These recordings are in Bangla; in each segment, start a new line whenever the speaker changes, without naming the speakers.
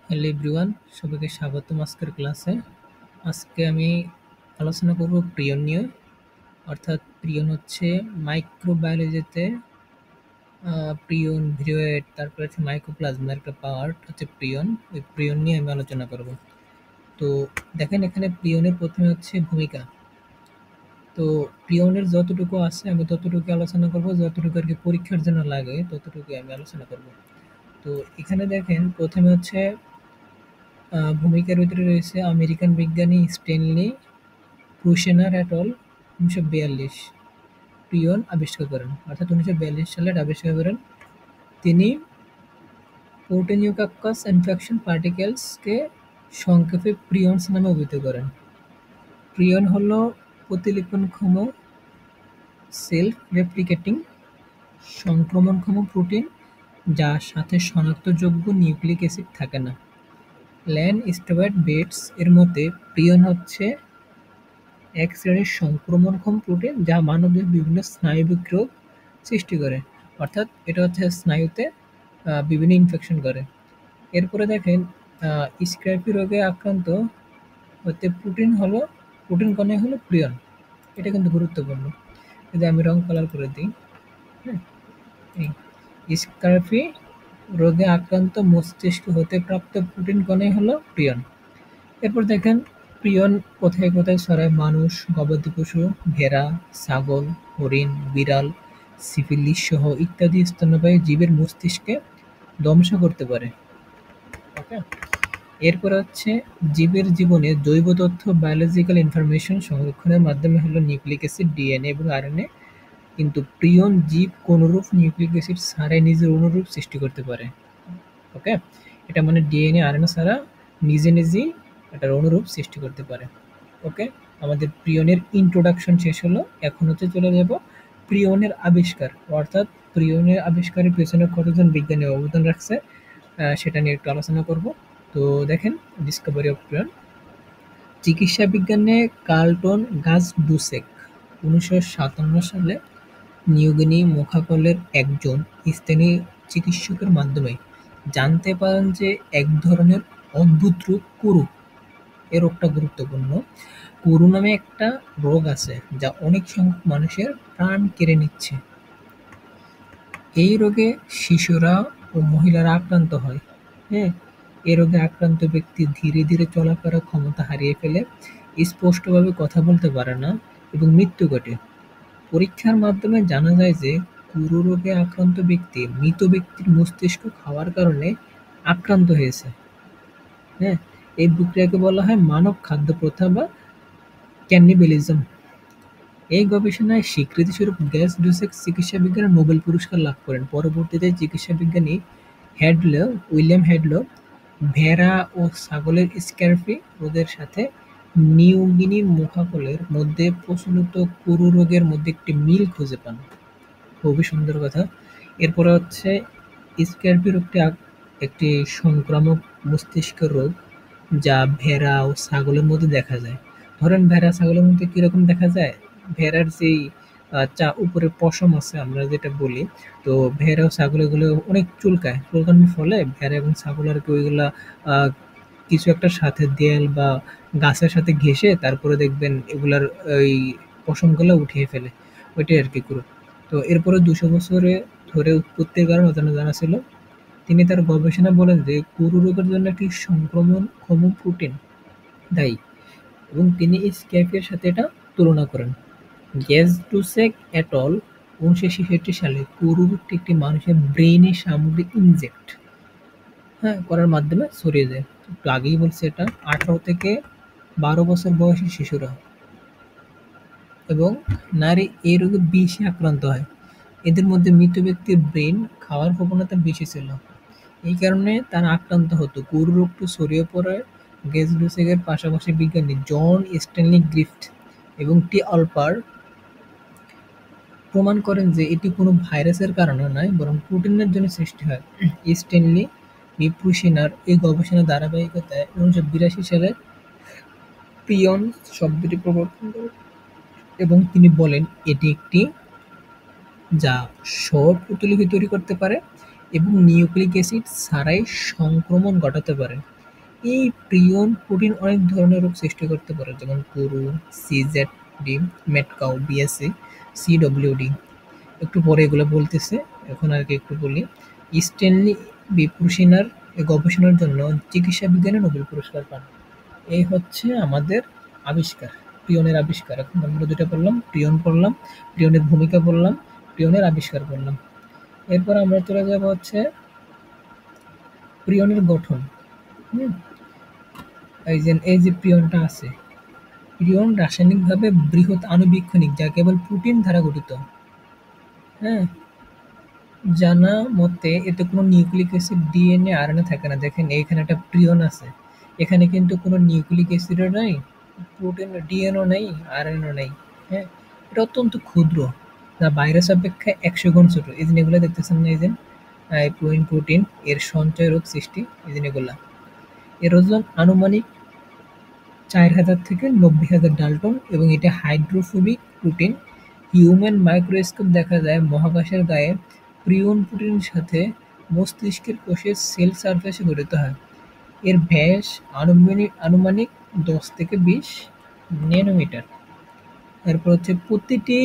হ্যালো এভরিওয়ান, সবাইকে স্বাগতম আজকের ক্লাসে। আজকে আমি আলোচনা করব প্রিয়ন নিয়ে। অর্থাৎ প্রিয়ন হচ্ছে মাইক্রোবায়োলজিতে প্রিয়ন, ভিরোয়েট, তারপরে হচ্ছে মাইক্রোপ্লাজমার একটা পার্ট হচ্ছে প্রিয়ন। ওই প্রিয়ন নিয়ে আমি আলোচনা করব। তো দেখেন, এখানে প্রিয়নের প্রথমে হচ্ছে ভূমিকা। তো প্রিয়নের যতটুকু আছে আমি ততটুকু আলোচনা করব, যতটুকু আর কি পরীক্ষার জন্য লাগে ততটুকু আমি আলোচনা করব। তো এখানে দেখেন, প্রথমে হচ্ছে ভূমিকার ভিতরে রয়েছে আমেরিকান বিজ্ঞানী স্ট্যানলি ক্রুশেনার এট অল 1942 প্রিয়ন আবিষ্কার করেন। অর্থাৎ 1942 সালে এটা আবিষ্কার করেন। তিনি প্রোটোনিওকাক্কাস ইনফেকশন পার্টিকেলসকে সংক্ষেপে প্রিয়নস নামে অভিহিত করেন। প্রিয়ন হলো প্রতিলিপনক্ষম, সেলফ রেপ্লিকেটিং, সংক্রমণক্ষম প্রোটিন যার সাথে শনাক্তযোগ্য নিউক্লিক অ্যাসিড থাকে না। ল্যান স্টুয়ার্ট বেটস এর মতে প্রিয়ন হচ্ছে এক শ্রেণীর সংক্রমণক্ষম প্রোটিন যা মানবদেহের বিভিন্ন স্নায়ু বিক্রিয়ক সৃষ্টি করে। অর্থাৎ এটা হচ্ছে স্নায়ুতে বিভিন্ন ইনফেকশন করে। এরপরে দেখেন, স্ক্র্যাপি রোগে আক্রান্ত হতে প্রোটিন কণাই হলো প্রিয়ন। এটা কিন্তু গুরুত্বপূর্ণ। যদি আমি রং কালার করে দিই, হ্যাঁ, এই স্ক্র্যাপি রোগে আক্রান্ত মস্তিষ্ক হতে প্রাপ্ত প্রোটিন কণাই হলো প্রিয়ন। এরপর দেখেন, প্রিয়ন কোথায় কোথায় ছড়ায়। মানুষ, গবাদি পশু, ভেড়া, ছাগল, হরিণ, বিড়াল, সিফিলিস সহ ইত্যাদি স্তন্যপায়ী জীবের মস্তিষ্কে ধ্বংস করতে পারে। ওকে, এরপর হচ্ছে জীবের জীবনে জৈব তথ্য, বায়োলজিক্যাল ইনফরমেশন সংরক্ষণের মাধ্যমে হলো নিউক্লিক অ্যাসিড, ডিএনএ এবং আরএনএ। কিন্তু প্রিয়ন জীব কোনরূপ নিউক্লিক অ্যাসিড ছাড়াই নিজের অনুরূপ সৃষ্টি করতে পারে। ওকে, এটা মানে ডিএনএ আরএনএ ছাড়া নিজে নিজেই এটার অনুরূপ সৃষ্টি করতে পারে। ওকে, আমাদের প্রিয়নের ইন্ট্রোডাকশন শেষ হলো। এখন হচ্ছে চলে যাব প্রিয়নের আবিষ্কার, অর্থাৎ প্রিয়নের আবিষ্কারের পেছনে কতজন বিজ্ঞানী অবদান রাখছে সেটা নিয়ে একটু আলোচনা করব। তো দেখেন, ডিসকভারি অফ প্রিয়ন। চিকিৎসা বিজ্ঞানে কার্লটন গাসডুসেক 1957 সালে নিউগিনি মোখাকলের একজন স্থানীয় চিকিৎসকের মাধ্যমে জানতে পারেন যে এক ধরনের অদ্ভুত রোগ কুরু। এই রোগটা গুরুত্বপূর্ণ। কুরু নামে একটা রোগ আছে যা অনেক সংখ্যক মানুষের প্রাণ কেড়ে নিচ্ছে। এই রোগে শিশুরা ও মহিলারা আক্রান্ত হয়। হ্যাঁ, এই রোগে আক্রান্ত ব্যক্তি ধীরে ধীরে চলাফেরার ক্ষমতা হারিয়ে ফেলে, স্পষ্টভাবে কথা বলতে পারে না এবং মৃত্যু ঘটে। পরীক্ষার মাধ্যমে জানা যায় যে কুরু রোগে আক্রান্ত ব্যক্তি মৃত ব্যক্তির মস্তিষ্ক খাওয়ার কারণে আক্রান্ত হয়েছে। হ্যাঁ, এই প্রক্রিয়াকে বলা হয় মানব খাদ্য প্রথা বা ক্যানিবালিজম। এই গবেষণায় স্বীকৃতিস্বরূপ গাসডুসেক চিকিৎসাবিজ্ঞানে নোবেল পুরস্কার লাভ করেন। পরবর্তীতে চিকিৎসাবিজ্ঞানী উইলিয়াম হ্যাডলো ভেড়া ও ছাগলের স্ক্যারফি রোগের সাথে নিউগিনি মোখাকলের মধ্যে প্রচলিত কুরু রোগের মধ্যে একটি মিল খুঁজে পান। খুবই সুন্দর কথা। এরপরে হচ্ছে স্ক্যারফি রোগটি একটি সংক্রামক মস্তিষ্ক রোগ যা ভেড়া ও ছাগলের মধ্যে দেখা যায়। ধরেন, ভেড়া ছাগলের মধ্যে কিরকম দেখা যায়? ভেড়ার যেই উপরে পশম আছে আমরা যেটা বলি, তো ভেড়া ও ছাগল এগুলো অনেক চুলকায়। চুলকানোর ফলে ভেড়া এবং ছাগল আর কি ওইগুলা কিছু একটা সাথে দেয়াল বা গাছের সাথে ঘেঁষে তারপরে দেখবেন এগুলার ওই পশমগুলো উঠিয়ে ফেলে। ওইটাই আর কি কুরু। তো এরপরে 200 বছরে ধরে উৎপত্তির কারণ অজানা জানা ছিল। তিনি তার গবেষণায় বলেন যে কুরু রোগের জন্য একটি সংক্রমণক্ষম প্রোটিন দায়ী এবং তিনি এই স্ক্যারফির সাথে এটা তুলনা করেন। গ্যাসডুসেক এট অল 1966 সালে কুরু রোগটি একটি মানুষের ব্রেইনে সামগ্রী ইনজেক্ট করার মাধ্যমে ছড়িয়ে যায়। একটু আগেই বলছি, এটা 18 থেকে 12 বছর বয়সী শিশুরা এবং নারী এই রোগে বেশি আক্রান্ত হয়। এদের মধ্যে মৃত ব্যক্তির ব্রেন খাওয়ার প্রবণতা বেশি ছিল। এই কারণে তারা আক্রান্ত হতো। কুরু রোগটি ছড়িয়ে পড়ে গ্যাসডুসেকের পাশাপাশি বিজ্ঞানী জন স্ট্যানলি গ্রিফিথ এবং টি আলপার প্রমাণ করেন যে এটি কোনো ভাইরাসের কারণে নয়, বরং প্রোটিনের জন্য সৃষ্টি হয়। স্ট্যানলি ক্রুশেনার এই গবেষণার ধারাবাহিকতায় 1982 সালে প্রিয়ন শব্দটি প্রবর্তন করেন এবং তিনি বলেন এটি একটি যা সৌর প্রতিলিপি তৈরি করতে পারে এবং নিউক্লিক অ্যাসিড ছাড়াই সংক্রমণ ঘটাতে পারে। এই প্রিয়ন প্রোটিন অনেক ধরনের রোগ সৃষ্টি করতে পারে, যেমন পুরু, সিজেড-ডি, মেডকাউ, বিএসসি, সিডব্লিউডি। একটু পরে এগুলো বলতেছে, এখন আর কি একটু বলি। স্ট্যানলি ব্রুশিনার এই গবেষণার জন্য চিকিৎসা বিজ্ঞানে নোবেল পুরস্কার পান। এই হচ্ছে আমাদের আবিষ্কার, প্রিয়নের আবিষ্কার। এখন আমরা দুটো পড়লাম, প্রিয়ন পড়লাম, প্রিয়নের ভূমিকা পড়লাম, প্রিয়নের আবিষ্কার পড়লাম। এরপর আমরা চলে যাব হচ্ছে প্রিয়নের গঠন। হুম, এই যে প্রিয়নটা আছে, প্রিয়ন রাসায়নিকভাবে বৃহৎ আণুবীক্ষণিক যা কেবল প্রোটিন দ্বারা গঠিত। হ্যাঁ, জানা মতে এতে কোনো নিউক্লিক অ্যাসিড, ডিএনএ, আরএনএ থাকে না। দেখেন এইখানে একটা প্রিয়ন আছে, এখানে কিন্তু কোনো নিউক্লিক অ্যাসিডও নাই, প্রোটিন ডিএনও নেই, আরএনও নেই। হ্যাঁ, এটা অত্যন্ত ক্ষুদ্র, যা ভাইরাস অপেক্ষা ১০০ গুণ ছোট। এই যে এগুলো দেখতেছেন না, এই যে প্রোটিন এর সঞ্চয় রোগ সৃষ্টি, এই যে এগুলা। এর ওজন আনুমানিক ৪,০০০ থেকে ৯০,০০০ ডাল্টন এবং এটা হাইড্রোফোবিক প্রোটিন। হিউম্যান মাইক্রোস্কোপ দেখা যায় মহাকাশের গায়ে প্রিয়ন প্রোটিনের সাথে মস্তিষ্কের কোষের সেল সারফেসে গঠিত হয়। এর ব্যাস আনুমানিক ১০ থেকে ২০ ন্যানোমিটার। এরপর হচ্ছে প্রতিটি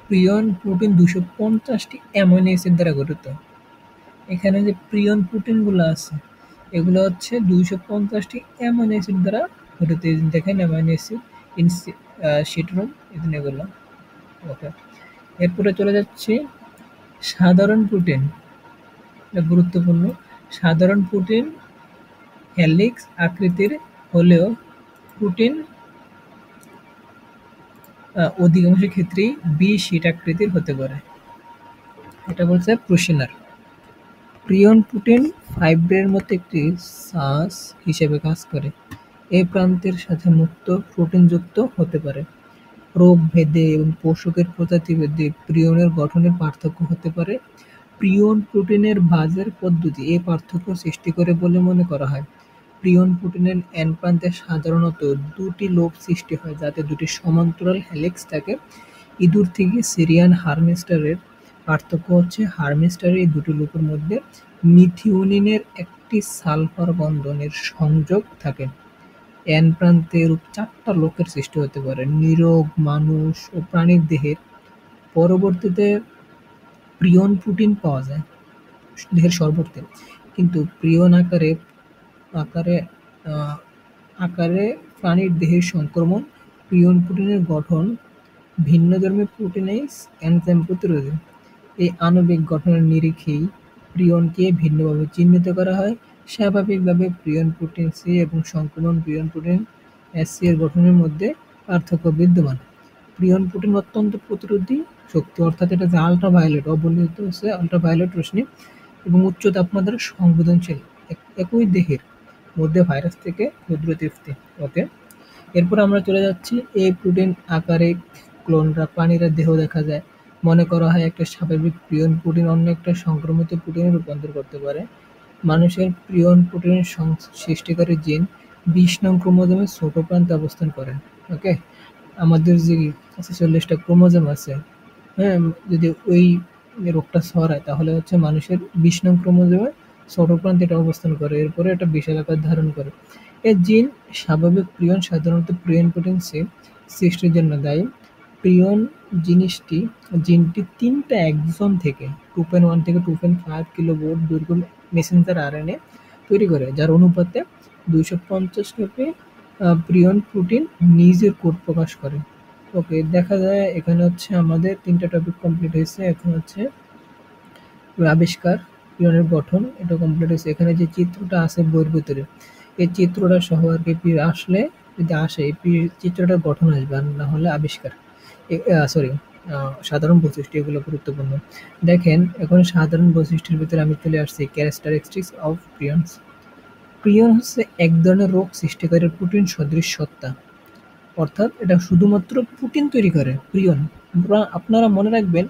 প্রিয়ন প্রোটিন ২৫০টি অ্যামাইনো অ্যাসিড দ্বারা গঠিত। এখানে যে প্রিয়ন প্রোটিনগুলো আছে, এগুলো হচ্ছে ২৫০টি অ্যামাইনো অ্যাসিড দ্বারা গঠিত। এই যে দেখেন অ্যামাইনো অ্যাসিড ইন সিট্রুম, এই যে এগুলো। ওকে, এরপরে চলে যাচ্ছি সাধারণ প্রোটিন। এটা গুরুত্বপূর্ণ। সাধারণ প্রোটিন হেলিক্স আকৃতির হলেও প্রোটিন অধিকাংশ ক্ষেত্রেই বি-শীট আকৃতির হতে পারে। এটা বলছে প্রোশিনার। প্রিয়ন প্রোটিন ফাইব্রের মতো একটি সাস হিসেবে কাজ করে। এই প্রান্তের সাথে মুক্ত প্রোটিন যুক্ত হতে পারে। রোগ ভেদে এবং পোষকের প্রজাতি ভেদে প্রিয়নের গঠনের পার্থক্য হতে পারে। প্রিয়ন প্রোটিনের ভাঁজের পদ্ধতি এই পার্থক্য সৃষ্টি করে বলে মনে করা হয়। প্রিয়ন প্রোটিনের এন্ড প্রান্তে সাধারণত দুটি লোব সৃষ্টি হয়, যাতে দুটি সমান্তরাল হেলিক্স থাকে। ইঁদুর থেকে সিরিয়ান হারমিস্টারের পার্থক্য হচ্ছে হারমিস্টারের এই দুটি লুপের মধ্যে মিথিওনিনের একটি সালফার বন্ধনের সংযোগ থাকে। এন্ড প্রান্তে এরূপ ৪টা লোকের সৃষ্টি হতে পারে। নিরোগ মানুষ ও প্রাণীর দেহের পরবর্তীতে প্রিয়ন প্রোটিন পাওয়া যায় দেহের সর্বত্রে, কিন্তু প্রিয়ন আকারে আহ, আকারে প্রাণীর দেহের সংক্রমণ। প্রিয়ন প্রোটিনের গঠন ভিন্নধর্মী প্রোটিনেজ এনজাইম প্রতিরোধী। এই আণবিক গঠনের নিরিখেই প্রিয়নকে ভিন্নভাবে চিহ্নিত করা হয়। স্বাভাবিকভাবে প্রিয়ন প্রোটিন সি এবং সংক্রমণ প্রিয়ন প্রোটিন সি এর গঠনের মধ্যে পার্থক্য বিদ্যমান। প্রিয়ন প্রোটিন অত্যন্ত প্রতিরোধী শক্তি, অর্থাৎ এটা যে আল্ট্রাভায়োলেট অবনীত হচ্ছে আল্ট্রাভায়োলেট রশ্মি এবং উচ্চ তাপমাত্রার সংবেদনশীল। একই দেহের মধ্যে ভাইরাস থেকে ক্ষুদ্র তৃপ্তি। ওকে, এরপর আমরা চলে যাচ্ছি এই প্রোটিন আকারে ক্লোনরা প্রাণীরা দেহ দেখা যায়। মনে করা হয় একটা স্বাভাবিক প্রিয়ন প্রোটিন অন্য একটা সংক্রমিত প্রোটিনে রূপান্তর করতে পারে। মানুষের প্রিয়ন প্রোটিনের সৃষ্টিকারী জিন ২০ নং ক্রোমোজোমের ছোট প্রান্তে অবস্থান করে। ওকে, আমাদের যে ৪৬টা ক্রোমোজোম আছে, হ্যাঁ, যদি ওই রোগটা ছড়ায় তাহলে হচ্ছে মানুষের ২০ নং ক্রোমোজোমের ছোট প্রান্তে এটা অবস্থান করে, এরপরে এটা বিশাল আকার ধারণ করে। এই জিন স্বাভাবিক প্রিয়ন সাধারণত প্রিয়ন প্রোটিন সি সৃষ্টির জন্য দায়ী। প্রিয়ন জিনটি ৩টা এক্সন থেকে 2.1 থেকে 2.5 কিলোবাইট দৈর্ঘ্য মেসেঞ্জার আরএনএ তৈরি করে, যার অনুপাতে ২৫০ কপি প্রিয়ন প্রোটিন নিজের কোড প্রকাশ করে। ওকে, দেখা যায় এখানে হচ্ছে আমাদের ৩টা টপিক কমপ্লিট হয়েছে। এখন হচ্ছে আবিষ্কার, প্রিয়নের গঠন, এটা কমপ্লিট হয়েছে। এখানে যে চিত্রটা আছে বইয়ের ভিতরে, এই চিত্রটা সহ আর কি আসলে, যদি আসে এই চিত্রটার গঠন আসবে, আর না হলে আবিষ্কার। সরি, সাধারণ বৈশিষ্ট্য, এগুলো গুরুত্বপূর্ণ। দেখেন এখন সাধারণ বৈশিষ্ট্যের ভিতরে আমি চলে আসছি ক্যারেক্টারিস্টিক্স অফ প্রিয়নস। প্রিয়ন হচ্ছে এক ধরনের রোগ সৃষ্টিকারী প্রোটিন সদৃশ সত্তা, অর্থাৎ এটা শুধুমাত্র প্রোটিন তৈরি করে। প্রিয়ন, আপনারা মনে রাখবেন,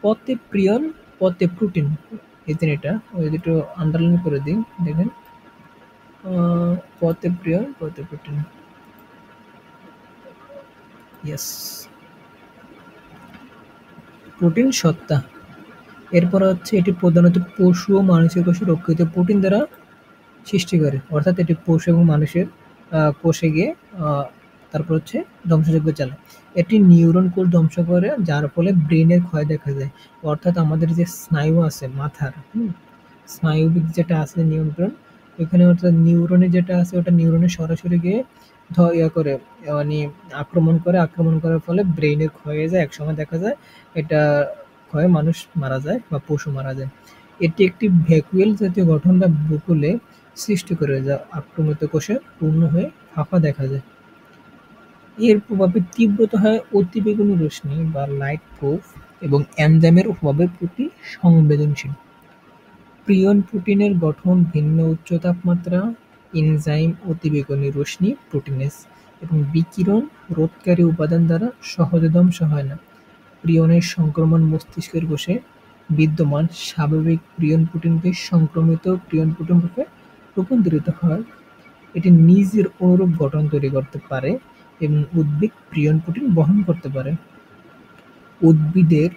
পথে প্রিয়ন পথে প্রোটিন, এই যে এটা ওই দুটো আন্ডারলাইন করে দিই। দেখেন পথে প্রিয়ন পথে প্রোটিন, ইয়েস, প্রোটিন সত্তা। এরপর হচ্ছে এটি প্রধানত পশু ও মানুষের কোষে রক্ষিত প্রোটিন দ্বারা সৃষ্টি করে, অর্থাৎ এটি পশু এবং মানুষের কোষে গিয়ে তারপর হচ্ছে ধ্বংসযজ্ঞ চালায়। এটি নিউরন কোষ ধ্বংস করে, যার ফলে ব্রেনের ক্ষয় দেখা যায়। অর্থাৎ আমাদের যে স্নায়ু আছে মাথার, স্নায়ুবিক যেটা আছে নিয়ন্ত্রণ, ওইখানে অর্থাৎ নিউরনে যেটা আছে ওটা নিউরনে সরাসরি গিয়ে ইয়া করে, মানে আক্রমণ করার ফলে ব্রেনের ক্ষয় হয়ে যায়। একসময় দেখা যায় এটা ক্ষয়ে মানুষ মারা যায় বা পশু মারা যায়। এটি একটি ভ্যাকুয়াল জাতীয় গঠন বা বুকুলে সৃষ্টি করে, যা আক্রমিত কোষে পূর্ণ হয়ে ফাঁপা দেখা যায়। এর প্রভাবে তীব্রতা হয় অতিবেগুনি রশ্মি বা লাইট প্রুফ এবং এনজাইমের প্রভাবের প্রতি সংবেদনশীল। প্রিয়ন প্রোটিনের গঠন ভিন্ন উচ্চ তাপমাত্রা, এনজাইম, অতিবেগুনি রশ্মি, প্রোটিনেজ এবং বিকিরণ রোধকারী উপাদান দ্বারা সহজে ধ্বংস হয় না। প্রিয়নের সংক্রমণ মস্তিষ্কের কোষে বিদ্যমান স্বাভাবিক প্রিয়ন প্রোটিনকে সংক্রমিত প্রিয়ন প্রোটিন রূপে রূপান্তরিত হয়। এটি নিজের অনুরূপ গঠন তৈরি করতে পারে এবং উদ্ভিদ প্রিয়ন প্রোটিন বহন করতে পারে। উদ্ভিদের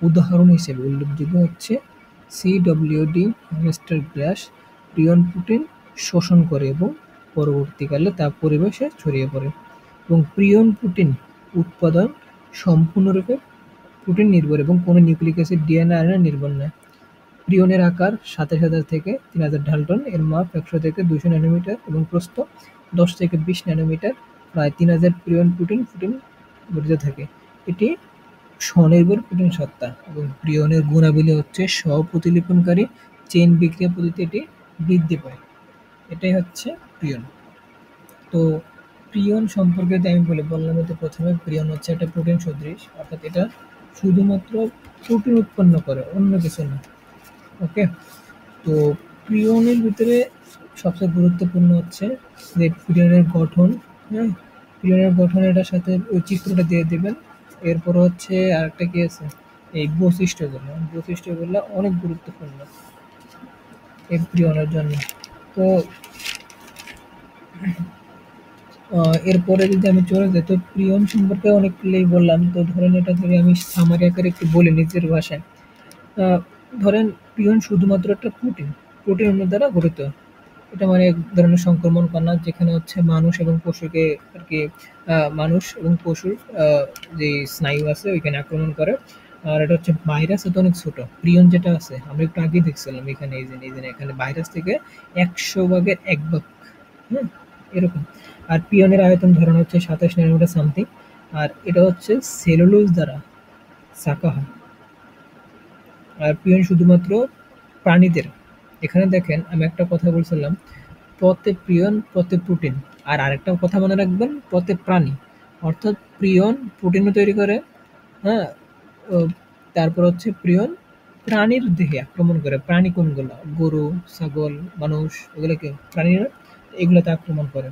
উদাহরণ হিসেবে উল্লেখযোগ্য হচ্ছে সিডব্লিউডি হ্যামস্টার গ্রাস প্রিয়ন প্রোটিন শোষণ করে এবং পরবর্তীকালে তা পরিবেশে ছড়িয়ে পড়ে, এবং প্রিয়ন প্রোটিন উৎপাদন সম্পূর্ণরূপে প্রোটিন নির্ভর এবং কোনো নিউক্লিক অ্যাসিড, ডিএনএ, আরএনএ নির্ভর নয়। প্রিয়নের আকার ২৭,০০০ থেকে ৩,০০০ ডাল্টন, এর মাপ ১০০ থেকে ২০০ ন্যানোমিটার এবং প্রস্থ ১০ থেকে ২০ ন্যানোমিটার। প্রায় ৩,০০০ প্রিয়ন প্রোটিন গঠিত থাকে। এটি স্বনির্ভর প্রোটিন সত্তা এবং প্রিয়নের গুণাবলী হচ্ছে স্ব-প্রতিলিপনকারী চেইন বিক্রিয়া পদ্ধতিতে এটি বৃদ্ধি পায়। এটাই হচ্ছে প্রিয়ন। তো প্রিয়ন সম্পর্কে যদি আমি বললাম যে প্রথমে প্রিয়ন হচ্ছে একটা প্রোটিন সদৃশ, অর্থাৎ এটা শুধুমাত্র প্রোটিন উৎপন্ন করে, অন্য কিছু না। ওকে, তো প্রিয়নের ভিতরে সবচেয়ে গুরুত্বপূর্ণ হচ্ছে যে প্রিয়নের গঠন। হ্যাঁ, প্রিয়নের গঠন, এটার সাথে ওই চিত্রটা দিয়ে দেবেন। এরপর হচ্ছে আরেকটা কি আছে, এই বৈশিষ্ট্যগুলো অনেক গুরুত্বপূর্ণ এই প্রিয়নের জন্য। তো এরপরে যদি আমি চলে যাই, তো প্রিয়ন সম্পর্কে অনেকগুলোই বললাম। তো ধরেন এটা যদি আমি সামারি আকারে একটু বলি নিজের ভাষায়, ধরেন প্রিয়ন শুধুমাত্র একটা প্রোটিন অণু দ্বারা গঠিত। এটা মানে এক ধরনের সংক্রমণ কণা, যেখানে হচ্ছে মানুষ এবং পশুকে আর কি মানুষ এবং পশুর যে স্নায়ু আছে ওইখানে আক্রমণ করে। আর এটা হচ্ছে ভাইরাস, এটা অনেক ছোট। প্রিয়ন যেটা আছে আমরা একটু আগেই দেখছিলাম এখানে, এই যে এখানে ভাইরাস থেকে ১০০ ভাগের ১ ভাগ, হ্যাঁ, এরকম। আর প্রিয়নের আয়তন ধরেন হচ্ছে ২৭ ন্যানোমিটার সামথিং। আর এটা হচ্ছে সেলুলোজ দ্বারা ছাঁকা হয়। আর প্রিয়ন শুধুমাত্র প্রাণীদের। এখানে দেখেন আমি একটা কথা বলছিলাম, প্রতে প্রিয়ন প্রতে প্রোটিন। আর আরেকটা কথা মনে রাখবেন, প্রতে প্রাণী। অর্থাৎ প্রিয়ন প্রোটিনও তৈরি করে, হ্যাঁ, ও তারপর হচ্ছে প্রিয়ন প্রাণীর দেহে আক্রমণ করে। প্রাণী কোনগুলো? গরু, ছাগল, মানুষ, এগুলোকে প্রাণীরা এগুলোতে আক্রমণ করে।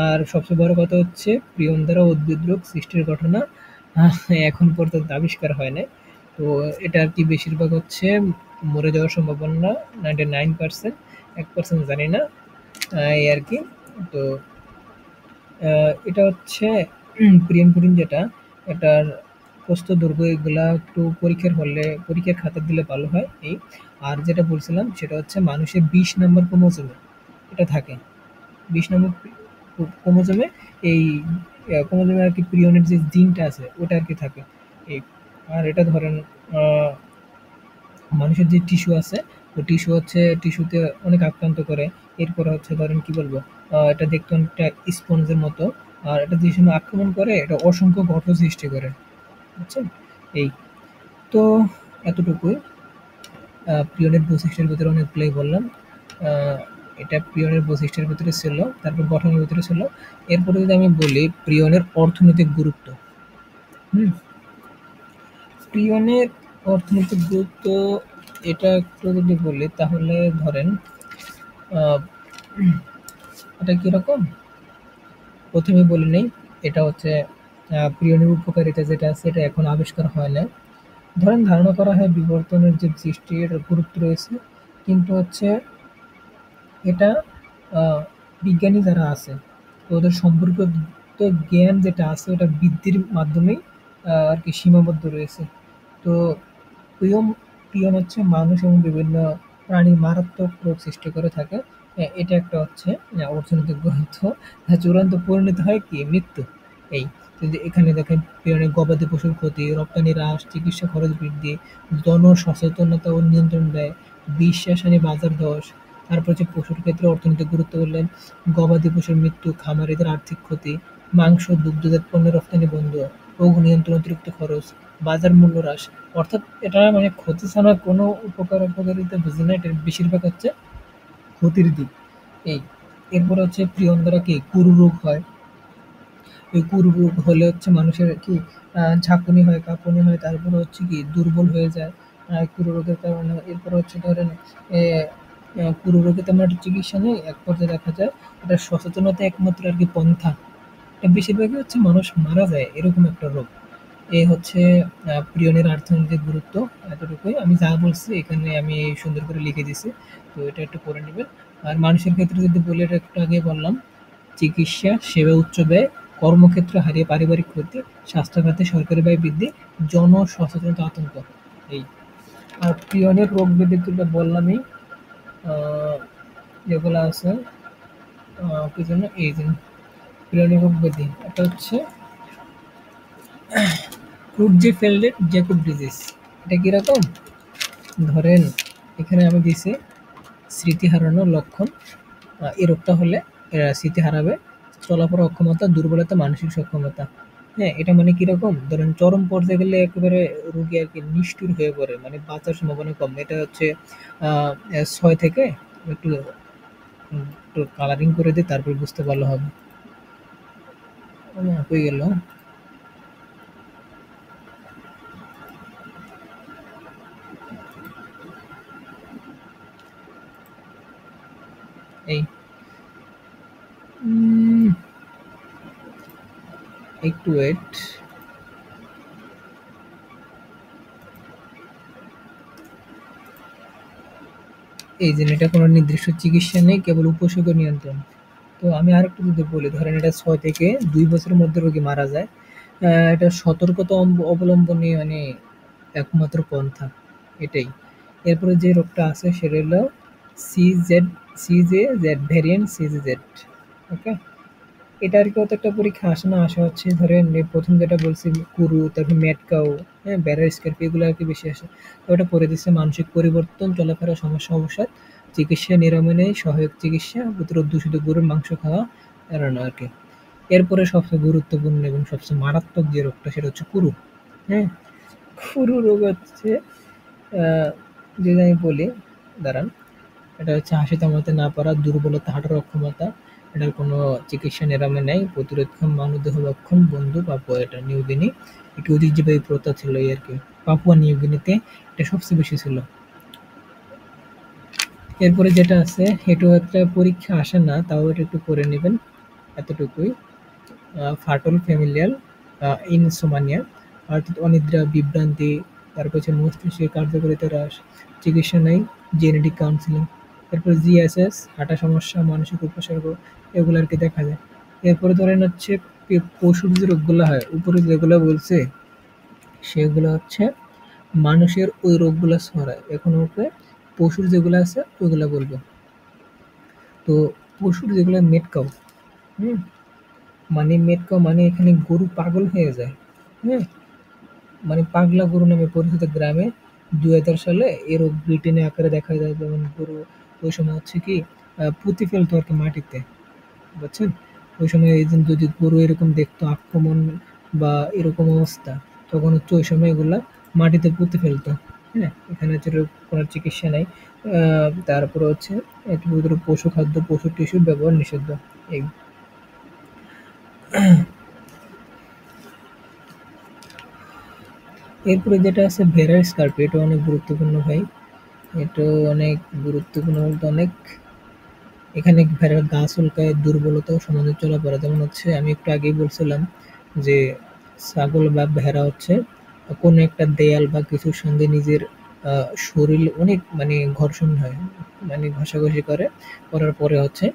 আর সবচেয়ে বড় কথা হচ্ছে প্রিয়ন দ্বারা উদ্ভিদ রোগ সৃষ্টির ঘটনা এখন পর্যন্ত আবিষ্কার হয় নাই। তো এটা আর কি বেশিরভাগ হচ্ছে মরে যাওয়ার সম্ভাবনা 99%, 1% জানি না, এই আর কি। তো এটা হচ্ছে প্রিয়ন প্রোটিন যেটা, এটার প্রস্থ, দৈর্ঘ্য এগুলা একটু পরীক্ষার খাতায় দিলে ভালো হয় এই। আর যেটা বলছিলাম সেটা হচ্ছে মানুষের ২০ নম্বর ক্রোমোজোমে এটা থাকে। ২০ নম্বর ক্রোমোজোমে এই ক্রোমোজোমে আর কি প্রিয়নের যে জিনটা আছে ওটা আর কি থাকে এই। আর এটা ধরেন মানুষের যে টিস্যু আছে, ওই টিস্যুতে অনেক আক্রান্ত করে। এরপরে হচ্ছে ধরেন কি বলবো, এটা দেখতে অনেকটা স্পঞ্জের মতো। আর এটা যে সময় আক্রমণ করে এটা অসংখ্য গর্ত সৃষ্টি করে, বুঝছেন? এই তো এতটুকুই। প্রিয়নের বৈশিষ্ট্যের ভিতরে অনেকগুলোই বললাম। আহ, এটা প্রিয়নের বৈশিষ্ট্যের ভিতরে ছিল, তারপর গঠনের ভিতরে ছিল। এরপরে যদি আমি বলি প্রিয়নের অর্থনৈতিক গুরুত্ব। হুম, প্রিয়নের অর্থনৈতিক গুরুত্ব এটা একটু যদি বলি তাহলে ধরেন আহ, এটা কিরকম, প্রথমে বলে নেই। এটা হচ্ছে প্রিয়নের উপকারিতা যেটা আছে এটা এখন আবিষ্কার হয় না। ধরেন ধারণা করা হয় বিবর্তনের যে সৃষ্টি এটার গুরুত্ব রয়েছে, কিন্তু হচ্ছে এটা বিজ্ঞানী যারা আছে তো ওদের সম্পর্কিত জ্ঞান যেটা আছে ওটা বৃদ্ধির মাধ্যমেই আর কি সীমাবদ্ধ রয়েছে। তো প্রিয়ন প্রিয়ন হচ্ছে মানুষ এবং বিভিন্ন প্রাণী মারাত্মক রোগ সৃষ্টি করে থাকে। এটা একটা হচ্ছে অর্থনৈতিক গ্রন্থ। চূড়ান্ত পরিণতি হয় কি? মৃত্যু। এই কিন্তু এখানে দেখেন প্রাণী গবাদি পশুর ক্ষতি, রপ্তানি হ্রাস, চিকিৎসা খরচ বৃদ্ধি, জনসচেতনতা ও নিয়ন্ত্রণ ব্যয়, বিশ্বাসহানি বাজার ধস। তারপর হচ্ছে পশুর ক্ষেত্রে অর্থনৈতিক গুরুত্ব বললেন, গবাদি পশুর মৃত্যু, খামারিদের আর্থিক ক্ষতি, মাংস, দুগ্ধজাত পণ্য রপ্তানি বন্ধ, রোগ নিয়ন্ত্রণ, অতিরিক্ত খরচ, বাজার মূল্য হ্রাস। অর্থাৎ এটা মানে ক্ষতি ছাড়া কোনো উপকার অপকারিতা বুঝি না, এটার বেশিরভাগ হচ্ছে ক্ষতির দিক। এই এরপরে হচ্ছে প্রিয়ন দ্বারা কি কুরু রোগ হয়। এই কুরু রোগ হলে হচ্ছে মানুষের কি ঝাঁকুনি হয়, কাঁপুনি হয়, তারপরে হচ্ছে কি দুর্বল হয়ে যায় কুরু রোগের কারণে। এরপর হচ্ছে ধরেন এ, কুরু রোগে তেমন একটা চিকিৎসা নেই, এক পর্যায়ে দেখা যায় এটা সচেতনতা একমাত্র আর কি পন্থা। এটা বেশিরভাগই হচ্ছে মানুষ মারা যায় এরকম একটা রোগ। এই হচ্ছে প্রিয়নের অর্থনৈতিক গুরুত্ব। এতটুকুই আমি যা বলছি এখানে আমি সুন্দর করে লিখে দিছি। তো এটা একটু পড়ে নেবেন। আর মানুষের ক্ষেত্রে যদি বলি, এটা একটু আগে বললাম, চিকিৎসা, সেবা উচ্চ ব্যয়, কর্মক্ষেত্র হারিয়ে পারিবারিক ক্ষতি, স্বাস্থ্য খাতে সরকারি ব্যয় বৃদ্ধি, জনসচেতনতা আতঙ্ক। এই আর প্রিয়নের রোগ ব্যাধি যেটা বললামই, আহ, যেগুলো আছে কি জন্য এই যে প্রিয়নের রোগ ব্যাধি, এটা হচ্ছে ক্রুটজেফেল্ডের জ্যাকব ডিজিজ। এটা কিরকম? ধরেন এখানে আমি দিছি স্মৃতি হারানোর লক্ষণ। এই রোগটা হলে স্মৃতি হারাবে, চলাফেরা অক্ষমতা, দুর্বলতা, মানসিক সক্ষমতা। হ্যাঁ, এটা মানে কিরকম? ধরেন চরম পর্যায়ে গেলে একেবারে রোগী আর কি নিষ্ঠুর হয়ে পড়ে, মানে বাঁচার সম্ভাবনা কম। এটা হচ্ছে ৬ থেকে একটু একটু কালারিং করে দিই, তারপর বুঝতে ভালো হবে। হয়ে গেল। এই উম, একটু ওয়েট। এই যে এটা কোনো নির্দিষ্ট চিকিৎসা নেই, কেবল উপসর্গ নিয়ন্ত্রণ। তো আমি আরেকটু যদি বলি, ধরেন এটা ৬ থেকে ২ বছরের মধ্যে রোগী মারা যায়। এটা সতর্কতা অবলম্বনই মানে একমাত্র পন্থা। এটাই। এরপরে যে রোগটা আছে সেটা হলো সিজেড সিজেজেড ভ্যারিয়েন্ট সিজেজেড। ওকে? এটা আরকি অত একটা পরীক্ষা আসে না। আসে হচ্ছে ধরেন এই ১ম যেটা বলছি কুরু, তারপর ম্যাডকাউ, হ্যাঁ? বেড়ার স্ক্যারপি, এগুলো আরকি বেশি আসে। তো ওটা পড়ে দিচ্ছে মানসিক পরিবর্তন, চলাফেরার সমস্যা, অবসাদ, চিকিৎসা, নিরাময়, সহায়ক চিকিৎসা, প্রতিরোধ, দূষিত গরুর মাংস খাওয়া এড়ানো আরকি। এরপরে সবচেয়ে গুরুত্বপূর্ণ এবং সবচেয়ে মারাত্মক যে রোগটা সেটা হচ্ছে কুরু। হ্যাঁ? কুরু রোগ হচ্ছে আ যদি আমি বলি, দাঁড়ান। এটা হচ্ছে হাসি থামাতে না পারা, দুর্বলতা, হাঁটার অক্ষমতা। এটার কোনো চিকিৎসা নিরাময় নেই। প্রতিরোধক্ষম, মানবদেহ লক্ষণ, বন্ধু, পাপুয়া, এটা নিউগিনি। একটি ঐতিহ্যবাহী প্রথা ছিল এই আরকি। পাপুয়া নিউগিনিতে এটা সবচেয়ে বেশি ছিল। এরপরে যেটা আছে এটাও একটা পরীক্ষা আসে না, তাও এটা একটু করে নিবেন। এতটুকুই। ফাটল ফ্যামিলিয়াল ইনসোমানিয়া, অর্থাৎ অনিদ্রা, বিভ্রান্তি, তারপর হচ্ছে মস্তিষ্কের কার্যকারিতা হ্রাস, চিকিৎসা নেই, জেনেটিক কাউন্সিলিং। এরপরে জিএসএস, হাঁটা সমস্যা, মানসিক উপসর্গ, এগুলো আর কি দেখা যায়। এরপরে ধরেন হচ্ছে পশুর যে রোগগুলো হয়, উপরে যেগুলো বলছে সেগুলো হচ্ছে মানুষের ওই রোগগুলো ছড়ায়। এখন ওকে পশুর যেগুলো আছে ওইগুলা বলবো। তো পশুর যেগুলো মেটকাও, হুম? মানে মেটকাও মানে এখানে গরু পাগল হয়ে যায়। হ্যাঁ? মানে পাগলা গরু নামে পরিচিত গ্রামে ২০০০ সালে এ রোগ ব্রিটেনে আকারে দেখা যায়। যেমন গরু ওই সময় হচ্ছে কি পুঁতে ফেলতো আরকি মাটিতে। বুঝছেন? ওই সময় এই যে যদি গরু এরকম দেখতো আক্রমণ বা এরকম অবস্থা, তখন হচ্ছে ওই সময় এগুলা মাটিতে পুঁতে ফেলতো। হ্যাঁ? এখানে হচ্ছে কোনো চিকিৎসা নাই। তারপরে হচ্ছে একটু পশু খাদ্য, পশুর টিস্যুর ব্যবহার নিষিদ্ধ। এই এরপরে যেটা আছে ভেড়ার স্কার্পি, এটা অনেক গুরুত্বপূর্ণ ভাই। এটাও অনেক গুরুত্বপূর্ণ বলতে অনেক। এখানে ভেড়ার গা চুলকায়, দুর্বলতা ও সমাজের চলাফেরা। যেমন হচ্ছে আমি একটু আগেই বলছিলাম যে ছাগল বা ভেড়া হচ্ছে কোনো একটা দেয়াল বা কিছুর সঙ্গে নিজের শরীর অনেক মানে ঘর্ষণ হয়। মানে ঘষাঘষি করে। করার পরে হচ্ছে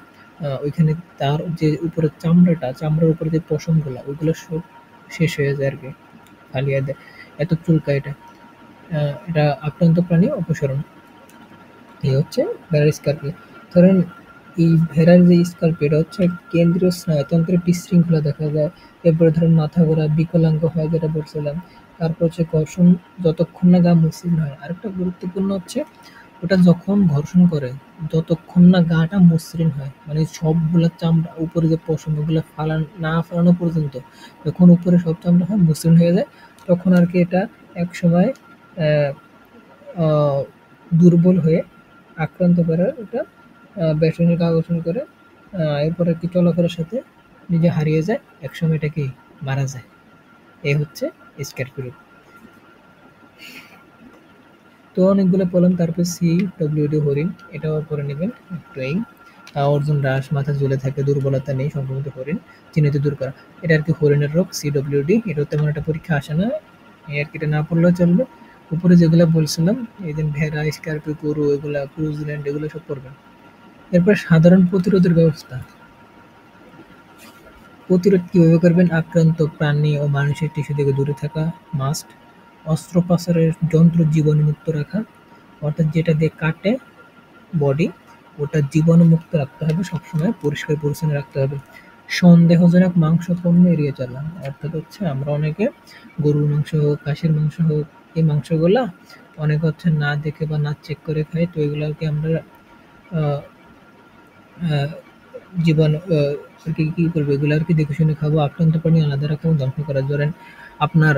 ওইখানে তার যে উপরের চামড়াটা, চামড়ার উপরে যে পশমগুলা ওইগুলো সব শেষ হয়ে যায় আরকি। ফালিয়ে দেয়। এত চুলকায় এটা। এটা আক্রান্ত প্রাণী অপসারণ। এই হচ্ছে ভেড়ার স্কার্পি। ধরেন এই ভেড়ার যে স্কার্পি এটা হচ্ছে কেন্দ্রীয় স্নায়ুতন্ত্রের বিশৃঙ্খলা দেখা যায়। এরপরে ধরেন মাথা ঘোরা, বিকলাঙ্গ হয় যেটা বলছিলাম। তারপর হচ্ছে ঘর্ষণ যতক্ষণ না গা মসৃণ হয়। আরেকটা গুরুত্বপূর্ণ হচ্ছে ওটা যখন ঘর্ষণ করে যতক্ষণ না গাটা মসৃণ হয়, মানে সবগুলা চামড়া উপরে যে পশম ওগুলা না ফালানো পর্যন্ত, যখন উপরে সব চামড়া হয় মসৃণ হয়ে যায় তখন আর কি এটা এক সময় আহ, আহ, দুর্বল হয়ে আক্রান্ত করার এটা ব্যাটসম্যানকে আকর্ষণ করে, এরপর আর কি চলাফেরার সাথে নিজে হারিয়ে যায়, একসময় এটা কি মারা যায়। এই হচ্ছে স্ক্যারপি রোগ। তো অনেকগুলো বললাম, তারপর CWD হরিণ, এটাও পরে নেবেন একটু। এই ওজন হ্রাস, মাথা ঝুলে থাকে, দুর্বলতা নেই, সংক্রমিত হরিণ চিহ্নিত দূর করা। এটা আর কি হরিণের রোগ CWD। এটাও তেমন একটা পরীক্ষা আসে না, এই আর কি এটা না পড়লেও চলবে। উপরে যেগুলো বলছিলাম এই যে ভেড়া, স্করপিও, গরু, এগুলা নিউজিল্যান্ড, এগুলো সব পড়বেন। এরপর সাধারণ প্রতিরোধের ব্যবস্থা। প্রতিরোধ কিভাবে করবেন? আক্রান্ত প্রাণী ও মানুষের টিস্যু থেকে দূরে থাকা মাস্ট। অস্ত্রোপচারের যন্ত্র জীবাণুমুক্ত রাখা, অর্থাৎ যেটা দিয়ে কাটে বডি ওটা জীবাণুমুক্ত রাখতে হবে, সবসময় পরিষ্কার পরিচ্ছন্ন রাখতে হবে। সন্দেহজনক মাংস পণ্য এড়িয়ে চলা, অর্থাৎ হচ্ছে আমরা অনেকে গরুর মাংস হোক, খাসির মাংস হোক, এই মাংসগুলা অনেক হচ্ছে না দেখে বা না চেক করে খাই। তো এগুলোকে আমরা আহ, আহ, জীবাণু আর কি কি করবো, এগুলো আর কি দেখে শুনে খাবো। আক্রান্ত প্রাণী আলাদা রাখা এবং ধ্বংস করা। ধরেন আপনার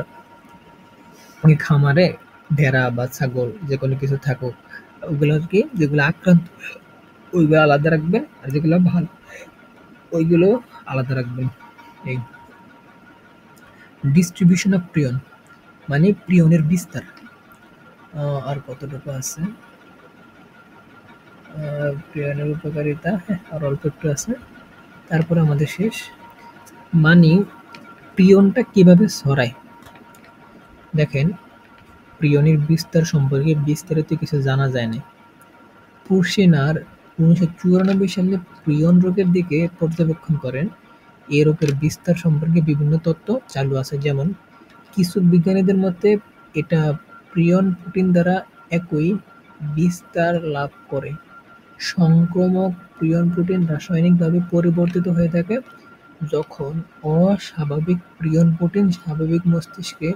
ওই খামারে ভেড়া বা ছাগল যে কোনো কিছু থাকুক, ওগুলো আর কি যেগুলো আক্রান্ত ওইগুলো আলাদা রাখবেন, আর যেগুলো ভালো ওইগুলো আলাদা রাখবেন। এই ডিস্ট্রিবিউশন অফ প্রিয়ন, মানে প্রিয়নের বিস্তার। আর কতটুকু আছে, প্রিয়নের উপকারিতা, হ্যাঁ আর অল্প একটু আছে, তারপরে আমাদের শেষ। মানে প্রিয়নটা কিভাবে ছড়ায়। দেখেন, প্রিয়নের বিস্তার সম্পর্কে বিস্তারিত কিছু জানা যায় না। পুরসেনার 1994 সালে প্রিয়ন রোগের দিকে পর্যবেক্ষণ করেন। এ রোগের বিস্তার সম্পর্কে বিভিন্ন তত্ত্ব চালু আছে, যেমন কিছু বিজ্ঞানীদের মতে এটা প্রিয়ন প্রোটিন দ্বারা একই বিস্তার লাভ করে। সংক্রামক প্রিয়ন প্রোটিন রাসায়নিকভাবে পরিবর্তিত হয়ে থাকে। যখন অস্বাভাবিক প্রিয়ন প্রোটিন স্বাভাবিক মস্তিষ্কে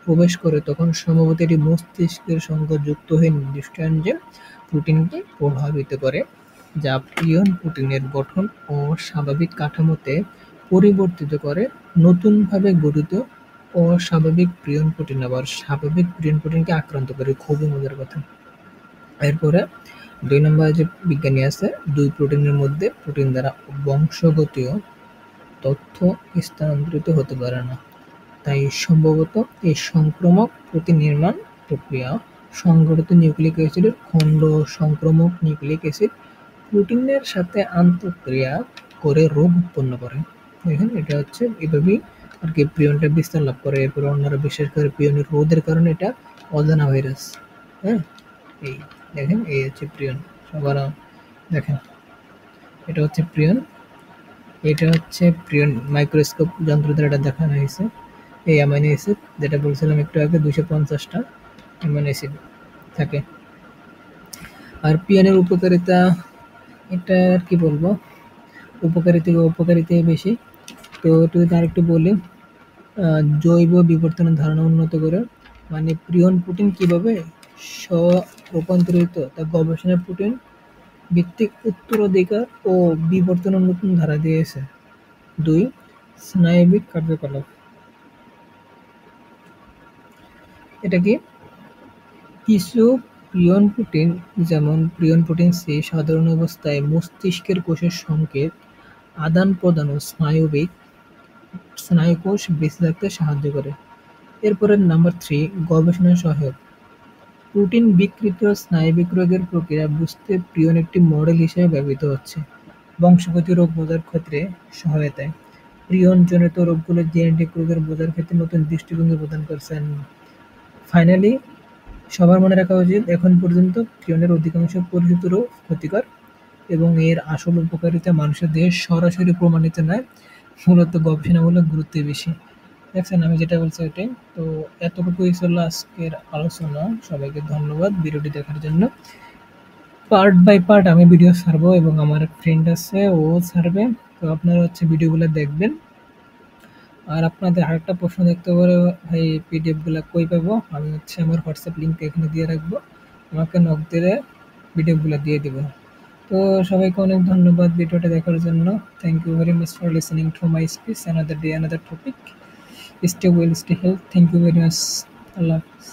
প্রবেশ করে তখন সম্ভবত এটি মস্তিষ্কের সঙ্গে যুক্ত হয়ে নির্দিষ্ট এনজাইম প্রোটিনকে প্রভাবিত করে, যা প্রিয়ন প্রোটিনের গঠন ও স্বাভাবিক কাঠামোতে পরিবর্তিত করে। নতুনভাবে গঠিত অস্বাভাবিক প্রিয়ন প্রোটিন আবার স্বাভাবিক প্রিয়ন প্রোটিনকে আক্রান্ত করে। খুবই মজার কথা। এরপরে ২ নম্বরে যে বিজ্ঞানী আছে, ২ প্রোটিনের মধ্যে প্রোটিন দ্বারা বংশগতীয় তথ্য স্থানান্তরিত হতে পারে না, তাই সম্ভবত এই সংক্রামক প্রোটিন নির্মাণ প্রক্রিয়া সংগঠিত নিউক্লিক অ্যাসিডের খণ্ড সংক্রামক নিউক্লিক অ্যাসিড প্রোটিনের সাথে আন্তঃক্রিয়া করে রোগ উৎপন্ন করে। দেখেন এটা হচ্ছে এভাবেই আর কি প্রিয়নটা বিস্তার লাভ করে। এরপরে অন্যরা বিশেষ করে প্রিয়নের রোধের কারণে এটা অজানা ভাইরাস। হ্যাঁ, এই দেখেন এই হচ্ছে প্রিয়ন। সবার দেখেন এটা হচ্ছে প্রিয়ন, এটা হচ্ছে প্রিয়ন মাইক্রোস্কোপ যন্ত্র দ্বারা এটা দেখানো হয়েছে। এই অ্যামাইনো অ্যাসিড যেটা বলছিলাম একটু আগে, 250টা অ্যামাইনো অ্যাসিড থাকে। আর প্রিয়নের উপকারিতা, এটা আর কি বলবো, উপকারিতায় বেশি। তো তুই তার একটু বলি, জৈব বিবর্তনের ধারণা উন্নত করে, মানে প্রিয়ন প্রোটিন কিভাবে স্ব-রূপান্তরিত তা গবেষণায় প্রোটিন ভিত্তিক উত্তরাধিকার ও বিবর্তনের নতুন ধারা দিয়েছে। ২. স্নায়বিক কার্যকলাপ। এটা কি? কিছু প্রিয়ন প্রোটিন যেমন প্রিয়ন প্রোটিন সি সাধারণ অবস্থায় মস্তিষ্কের কোষের সংকেত আদান-প্রদান ও স্নায়ুকোষ বেঁচে থাকতে সাহায্য করে। এরপরে নাম্বার ৩, গবেষণায় সহায়ক। প্রোটিন বিকৃত স্নায়বিক রোগের প্রক্রিয়া বুঝতে প্রিয়ন একটি মডেল হিসেবে ব্যবহৃত হচ্ছে। বংশগত রোগ বোঝার ক্ষেত্রে সহায়তায়। প্রিয়নজনিত রোগগুলো জেনেটিক রোগের বোঝার ক্ষেত্রে নতুন দৃষ্টিভঙ্গি প্রদান করছেন। ফাইনালি সবার মনে রাখা উচিত, এখন পর্যন্ত প্রিয়নের অধিকাংশ পরিচিত রোগ ক্ষতিকর এবং এর আসল উপকারিতা মানুষের দেহে সরাসরি প্রমাণিত নয়, মূলত গবেষণামূলক গুরুত্বই বেশি। দেখছেন আমি যেটা বলছি ওইটাই। তো এতটুকুই ছিল আজকের আলোচনা। সবাইকে ধন্যবাদ ভিডিওটি দেখার জন্য। পার্ট বাই পার্ট আমি ভিডিও ছাড়বো এবং আমার এক ফ্রেন্ড আছে ও ছাড়বে। তো আপনারা হচ্ছে ভিডিওগুলো দেখবেন। আর আপনাদের আরেকটা প্রশ্ন থাকতে পারে, ভাই পিডিএফ গুলা কই পাবো? আমি হচ্ছে আমার হোয়াটসঅ্যাপ লিঙ্ক এখানে দিয়ে রাখবো, আমাকে নক দিলে পিডিএফ গুলা দিয়ে দিব। তো সবাইকে অনেক ধন্যবাদ ভিডিওটা দেখার জন্য। Thank you very much for listening to my speech, another day another topic. Stay well, stay health, thank you very much. আল্লাহ হাফিজ।